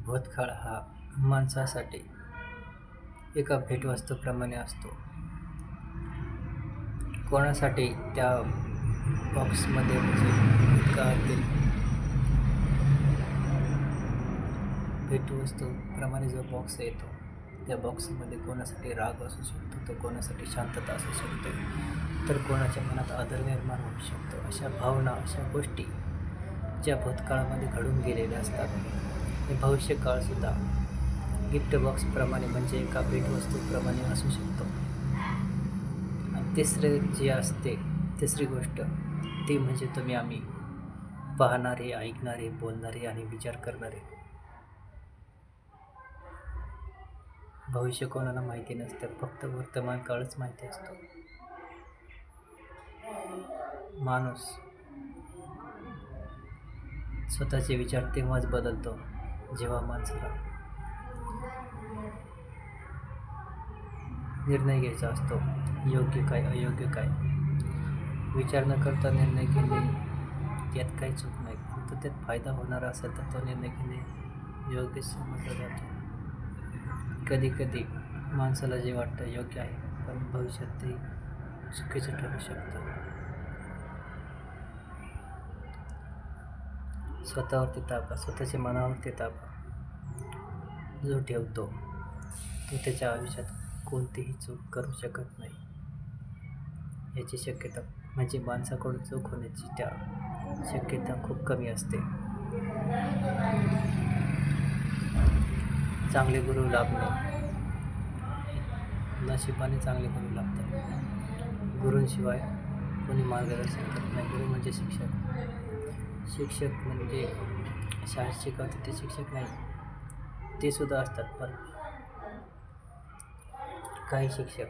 भूतकाळ हा माणसासाठी एका भेटवस्तूप्रमाणे असतो. कोणासाठी त्या बॉक्समध्ये म्हणजे भूतकाळातील भेटवस्तूप्रमाणे जो बॉक्स येतो, त्या बॉक्समध्ये कोणासाठी राग असू शकतो, तर कोणासाठी शांतता असू शकते, तर कोणाच्या मनात आदर निर्माण होऊ शकतो. अशा भावना, अशा गोष्टी ज्या भूतकाळामध्ये घडून गेलेल्या असतात, आणि भविष्यकाळसुद्धा गिफ्ट बॉक्सप्रमाणे म्हणजे एका भेटवस्तूप्रमाणे असू शकतो. आणि तिसरी गोष्ट ती म्हणजे तुम्ही आम्ही पाहणारे, ऐकणारे, बोलणारे आणि विचार करणारे. भविष्य कोणाला माहिती नसतं, फक्त वर्तमान काळच माहिती असतो. माणूस स्वतःचे विचार तेव्हाच बदलतो जेव्हा माणसाला निर्णय घ्यायचा असतो, योग्य काय अयोग्य काय. विचार न करता निर्णय घेणे त्यात काही चूक नाही, परंतु त्यात फायदा होणारा असेल तर तो निर्णय घेणे योग्य समजला जातो. कधी कधी माणसाला जे वाटतं योग्य आहे, पण भविष्यात ते चुकीचं ठरू शकतं. स्वतःवरती ताबा, स्वतःच्या मनावरती ताबा जो ठेवतो तो त्याच्या आयुष्यात कोणतीही चूक करू शकत नाही. याची शक्यता म्हणजे माणसाकडून चूक होण्याची शक्यता खूप कमी असते. चांगले गुरु लाभणे, नशिबाने चांगले गुरु लाभतात. गुरूंशिवाय कोणी मार्गदर्शन करत नाही. गुरु म्हणजे शिक्षक म्हणजे शाळेत शिकवतात ते शिक्षक नाही, ते सुद्धा असतात, पण काही शिक्षक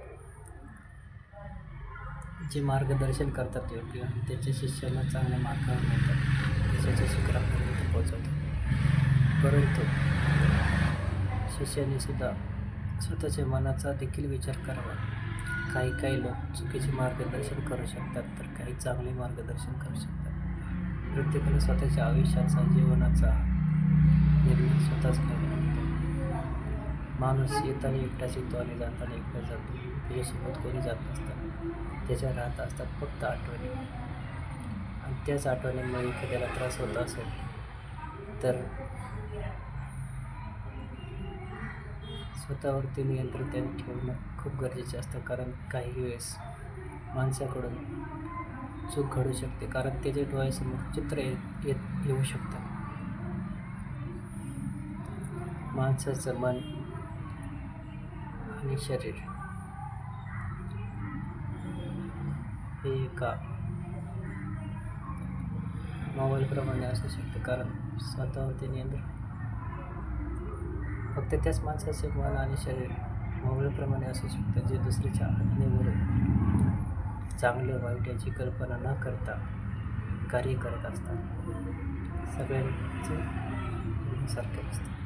जे मार्गदर्शन करतात योग्य, त्याच्या शिष्याला चांगल्या मार्गावर नेतात, यशाच्या शिखरापर्यंत पोहोचवतात. परंतु शिष्याने सुद्धा स्वतःच्या मनाचा देखील विचार करावा. काही लोक चुकीचे मार्गदर्शन करू शकतात, तर काही चांगले मार्गदर्शन करू शकतात. प्रत्येकाने स्वतःच्या आयुष्याचा, जीवनाचा निर्णय स्वतःच घ्यावा लागतो. माणूस येताना एकटाच येतो आणि जाताना एकटा जातो. त्याच्यासोबत कोणी जात नसतं, त्याच्या राहत असतात फक्त आठवणी. आणि त्याच आठवणींमुळे एखाद्याला त्रास होत असेल तर स्वतःवरती नियंत्रण त्याने ठेवणं खूप गरजेचे असतं. कारण काही वेळेस माणसाकडून चूक घडू शकते, कारण त्याच्या डोळ्यासमोर चित्र येऊ शकतं. माणसाचं मन आणि शरीर हे एका मोबाईलप्रमाणे असू शकते, कारण स्वतःवरती नियंत्रण फक्त त्याच माणसाचे मन आणि शरीर मोबाईलप्रमाणे असू शकतं, जे दुसऱ्याच्या आज्ञेवरून चांगलं वाईट याची कल्पना न करता कार्य करत असतात. सगळ्यांचं सारखं असतं.